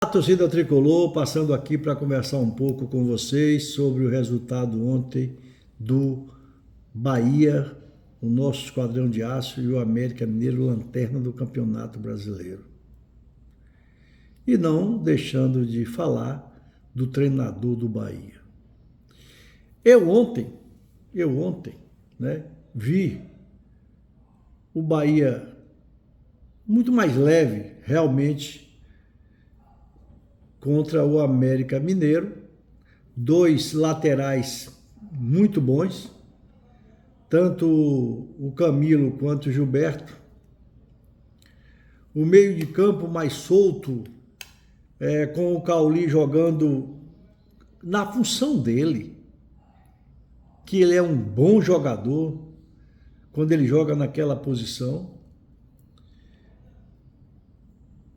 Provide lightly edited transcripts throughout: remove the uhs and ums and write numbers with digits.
A torcida tricolor, passando aqui para conversar um pouco com vocês sobre o resultado ontem do Bahia, o nosso esquadrão de aço, e o América Mineiro, lanterna do Campeonato Brasileiro. E não deixando de falar do treinador do Bahia. Eu ontem, vi o Bahia muito mais leve, realmente, contra o América Mineiro, dois laterais muito bons, tanto o Camilo quanto o Gilberto, o meio de campo mais solto, com o Cauli jogando na função dele, que ele é um bom jogador quando ele joga naquela posição.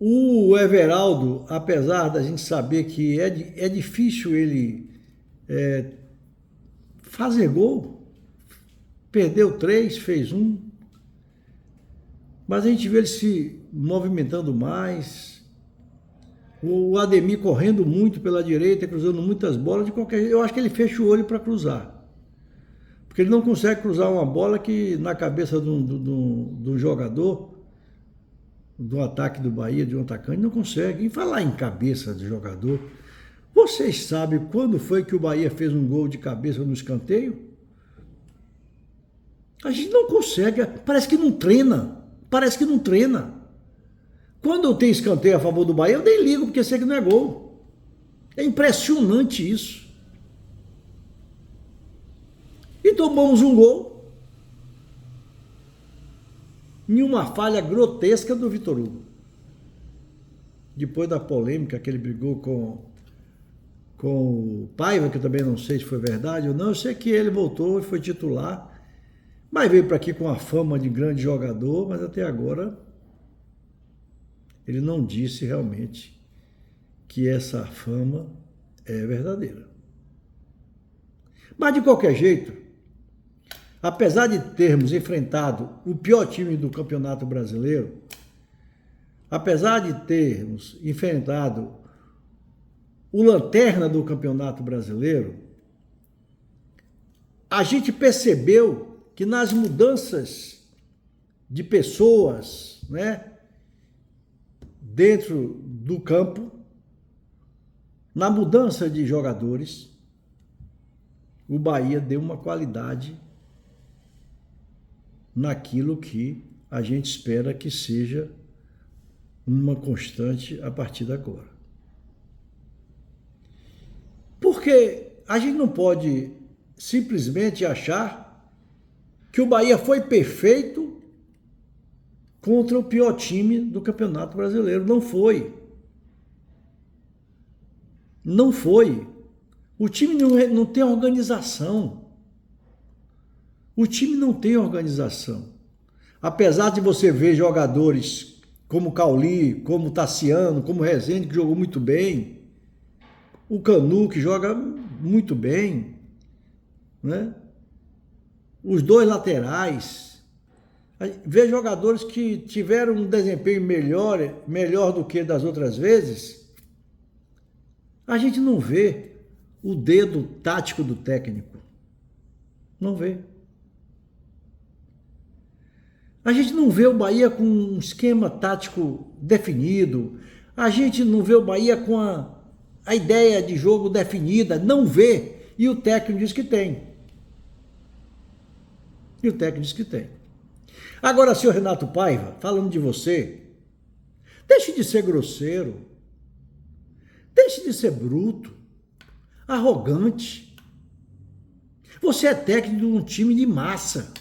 O Everaldo, apesar da gente saber que é difícil ele fazer gol, perdeu 3, fez 1, mas a gente vê ele se movimentando mais, o Ademir correndo muito pela direita, cruzando muitas bolas, eu acho que ele fecha o olho para cruzar, porque ele não consegue cruzar uma bola que na cabeça do jogador, do ataque do Bahia, de um atacante, não consegue. E falar em cabeça de jogador, vocês sabem quando foi que o Bahia fez um gol de cabeça no escanteio? A gente não consegue, parece que não treina. Quando eu tenho escanteio a favor do Bahia, eu nem ligo, porque sei que não é gol. É impressionante isso. E tomamos um gol em uma falha grotesca do Vitor Hugo. Depois da polêmica que ele brigou com o Paiva, que eu também não sei se foi verdade ou não, eu sei que ele voltou e foi titular, mas veio para aqui com a fama de grande jogador, mas até agora ele não disse realmente que essa fama é verdadeira. Mas de qualquer jeito, apesar de termos enfrentado o pior time do Campeonato Brasileiro, apesar de termos enfrentado o lanterna do Campeonato Brasileiro, a gente percebeu que nas mudanças de pessoas, dentro do campo, na mudança de jogadores, o Bahia deu uma qualidade naquilo que a gente espera que seja uma constante a partir de agora. Porque a gente não pode simplesmente achar que o Bahia foi perfeito contra o pior time do Campeonato Brasileiro. Não foi. Não foi. O time não tem organização. O time não tem organização. Apesar de você ver jogadores como Cauli, como Tassiano, como Rezende, que jogou muito bem, o Canu, que joga muito bem, os dois laterais, ver jogadores que tiveram um desempenho melhor do que das outras vezes, a gente não vê o dedo tático do técnico. Não vê. A gente não vê o Bahia com um esquema tático definido. A gente não vê o Bahia com a ideia de jogo definida. Não vê. E o técnico diz que tem. Agora, senhor Renato Paiva, falando de você, deixe de ser grosseiro. Deixe de ser bruto. Arrogante. Você é técnico de um time de massa.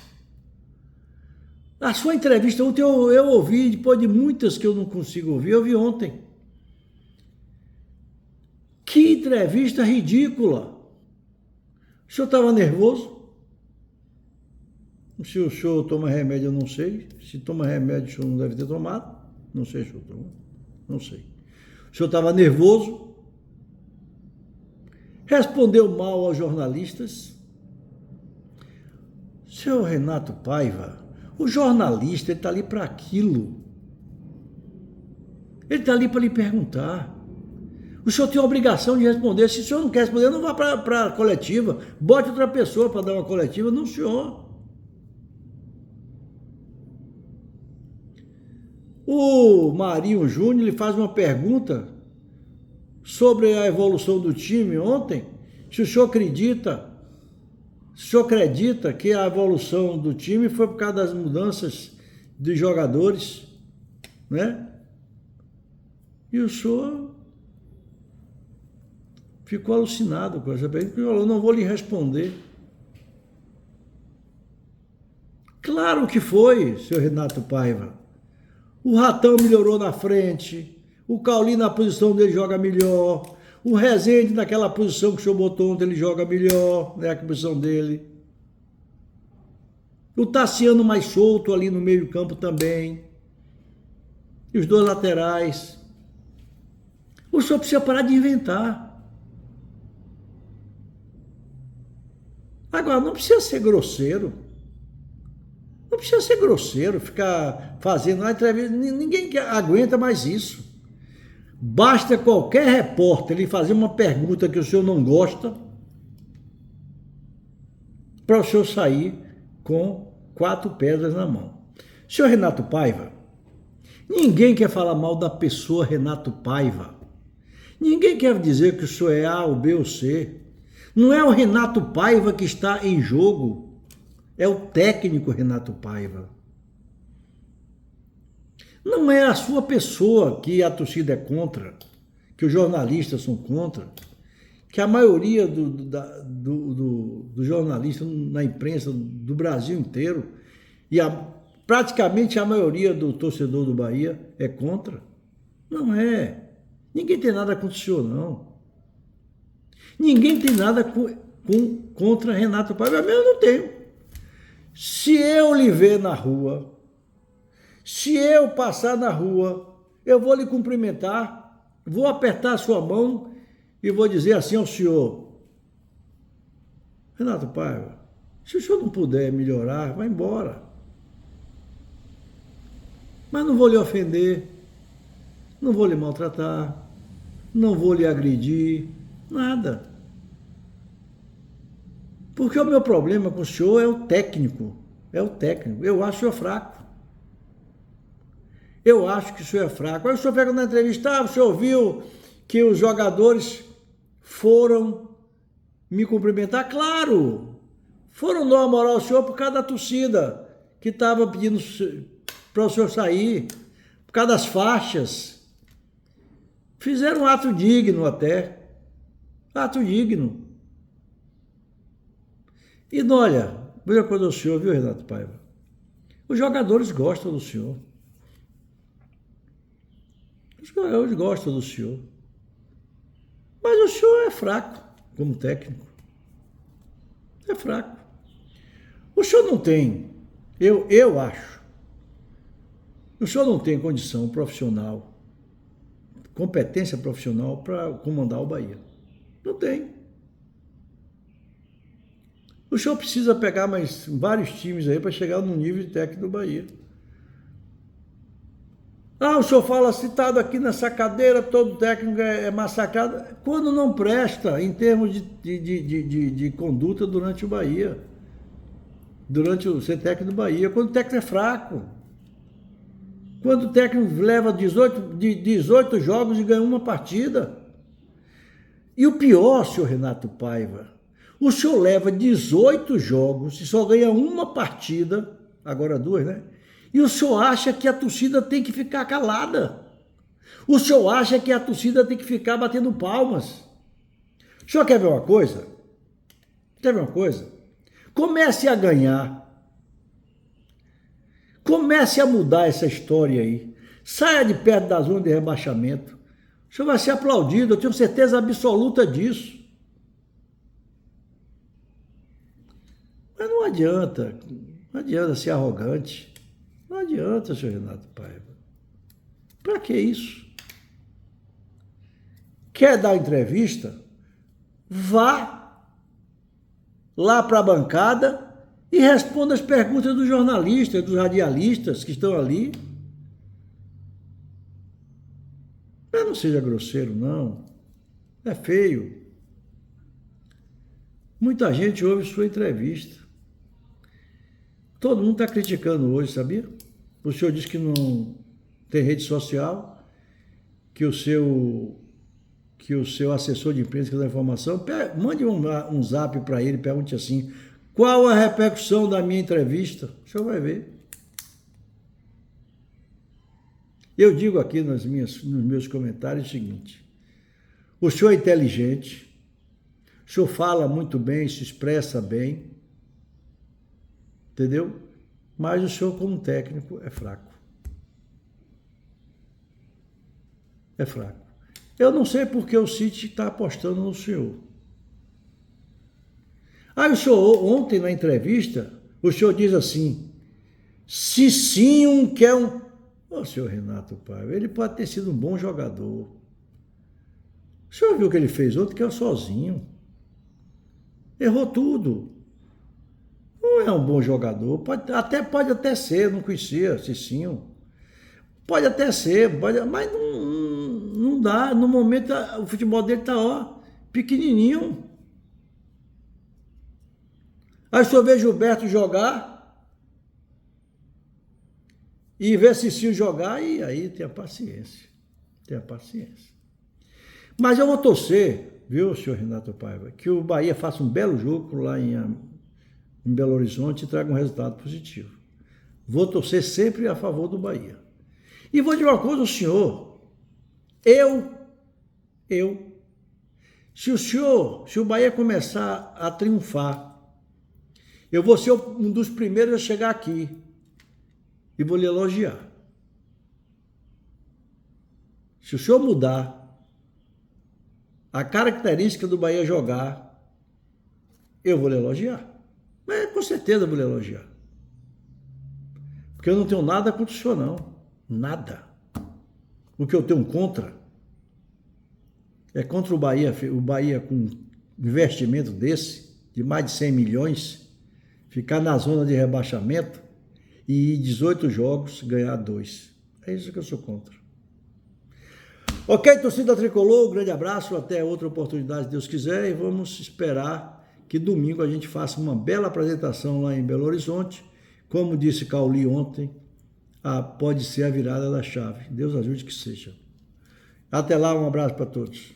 A sua entrevista ontem eu ouvi, depois de muitas que eu não consigo ouvir, eu vi ontem. Que entrevista ridícula. O senhor estava nervoso? Se o senhor toma remédio, eu não sei. Se toma remédio, o senhor não deve ter tomado. Não sei se o senhor tomou. Não sei. O senhor estava nervoso? Respondeu mal aos jornalistas? Senhor Renato Paiva, o jornalista está ali para aquilo. Ele está ali para lhe perguntar. O senhor tem a obrigação de responder. Se o senhor não quer responder, não vá para a coletiva. Bote outra pessoa para dar uma coletiva, não, senhor. O Marinho Júnior ele faz uma pergunta sobre a evolução do time ontem. Se o senhor acredita que a evolução do time foi por causa das mudanças de jogadores, né? E o senhor ficou alucinado com essa pergunta, porque eu não vou lhe responder. Claro que foi, senhor Renato Paiva. O Ratão melhorou na frente, o Cauli na posição dele joga melhor, o Rezende naquela posição que o senhor botou ontem ele joga melhor, né, a posição dele. O Tassiano mais solto ali no meio campo também. E os dois laterais. O senhor precisa parar de inventar. Agora, não precisa ser grosseiro. Não precisa ser grosseiro, ficar fazendo uma entrevista. Ninguém aguenta mais isso. Basta qualquer repórter lhe fazer uma pergunta que o senhor não gosta para o senhor sair com 4 pedras na mão. Senhor Renato Paiva, ninguém quer falar mal da pessoa Renato Paiva. Ninguém quer dizer que o senhor é A, ou B ou C. Não é o Renato Paiva que está em jogo, é o técnico Renato Paiva. Não é a sua pessoa que a torcida é contra, que os jornalistas são contra, que a maioria do jornalista na imprensa do Brasil inteiro e praticamente a maioria do torcedor do Bahia é contra. Não é. Ninguém tem nada contra o senhor, não. Ninguém tem nada contra Renato Paiva. Eu não tenho. Se eu lhe ver na rua, se eu passar na rua, eu vou lhe cumprimentar, vou apertar a sua mão e vou dizer assim ao senhor: Renato Paiva, se o senhor não puder melhorar, vai embora. Mas não vou lhe ofender, não vou lhe maltratar, não vou lhe agredir, nada. Porque o meu problema com o senhor é o técnico. É o técnico. Eu acho o senhor fraco. Eu acho que o senhor é fraco. Aí o senhor pega na entrevista, o senhor ouviu que os jogadores foram me cumprimentar? Claro! Foram dar uma moral ao senhor por causa da torcida que estava pedindo para o senhor sair, por causa das faixas. Fizeram um ato digno até. Ato digno. E olha, veja coisa do senhor, viu, Renato Paiva? Os jogadores gostam do senhor. Os jogadores gostam do senhor. Mas o senhor é fraco como técnico. É fraco. O senhor não tem, eu acho, o senhor não tem condição profissional, competência profissional para comandar o Bahia. Não tem. O senhor precisa pegar mais vários times aí para chegar no nível de técnico do Bahia. O senhor fala citado aqui nessa cadeira, todo técnico é massacrado. Quando não presta em termos de conduta durante o Bahia. Durante o ser técnico do Bahia. Quando o técnico é fraco. Quando o técnico leva 18 jogos e ganha uma partida. E o pior, senhor Renato Paiva, o senhor leva 18 jogos e só ganha uma partida, agora 2, né? E o senhor acha que a torcida tem que ficar calada. O senhor acha que a torcida tem que ficar batendo palmas. O senhor quer ver uma coisa? Quer ver uma coisa? Comece a ganhar. Comece a mudar essa história aí. Saia de perto da zona de rebaixamento. O senhor vai ser aplaudido, eu tenho certeza absoluta disso. Mas não adianta ser arrogante. Não adianta, senhor Renato Paiva. Para que isso? Quer dar entrevista? Vá lá para a bancada e responda as perguntas dos jornalistas, dos radialistas que estão ali. Mas não seja grosseiro, não. É feio. Muita gente ouve sua entrevista. Todo mundo está criticando hoje, sabia? O senhor diz que não tem rede social, que o seu assessor de imprensa que dá informação, mande um zap para ele, pergunte assim, qual a repercussão da minha entrevista? O senhor vai ver. Eu digo aqui nos meus comentários o seguinte, o senhor é inteligente, o senhor fala muito bem, se expressa bem, entendeu? Mas o senhor como técnico é fraco. É fraco. Eu não sei porque o City está apostando no senhor. Aí o senhor, ontem na entrevista, o senhor diz assim, Cicinho quer um... Ô, senhor Renato Paiva, ele pode ter sido um bom jogador. O senhor viu o que ele fez ontem, que é sozinho. Errou tudo. Não é um bom jogador. Pode até ser, não conhecia Cicinho. Pode até ser, mas não dá. No momento, o futebol dele está pequenininho. Aí o senhor vê Gilberto jogar e vê Cicinho jogar e aí tenha paciência. Tenha paciência. Mas eu vou torcer, viu, senhor Renato Paiva, que o Bahia faça um belo jogo lá em Belo Horizonte e traga um resultado positivo. Vou torcer sempre a favor do Bahia. E vou dizer uma coisa ao senhor, se o Bahia começar a triunfar, eu vou ser um dos primeiros a chegar aqui e vou lhe elogiar. Se o senhor mudar a característica do Bahia jogar, eu vou lhe elogiar. Mas com certeza eu vou lhe elogiar. Porque eu não tenho nada contra o senhor, não. Nada. O que eu tenho contra é contra o Bahia com um investimento desse, de mais de 100 milhões, ficar na zona de rebaixamento e 18 jogos ganhar 2. É isso que eu sou contra. Ok, torcida tricolor, um grande abraço, até outra oportunidade, se Deus quiser, e vamos esperar que domingo a gente faça uma bela apresentação lá em Belo Horizonte. Como disse Cauli ontem, pode ser a virada da chave. Deus ajude que seja. Até lá, um abraço para todos.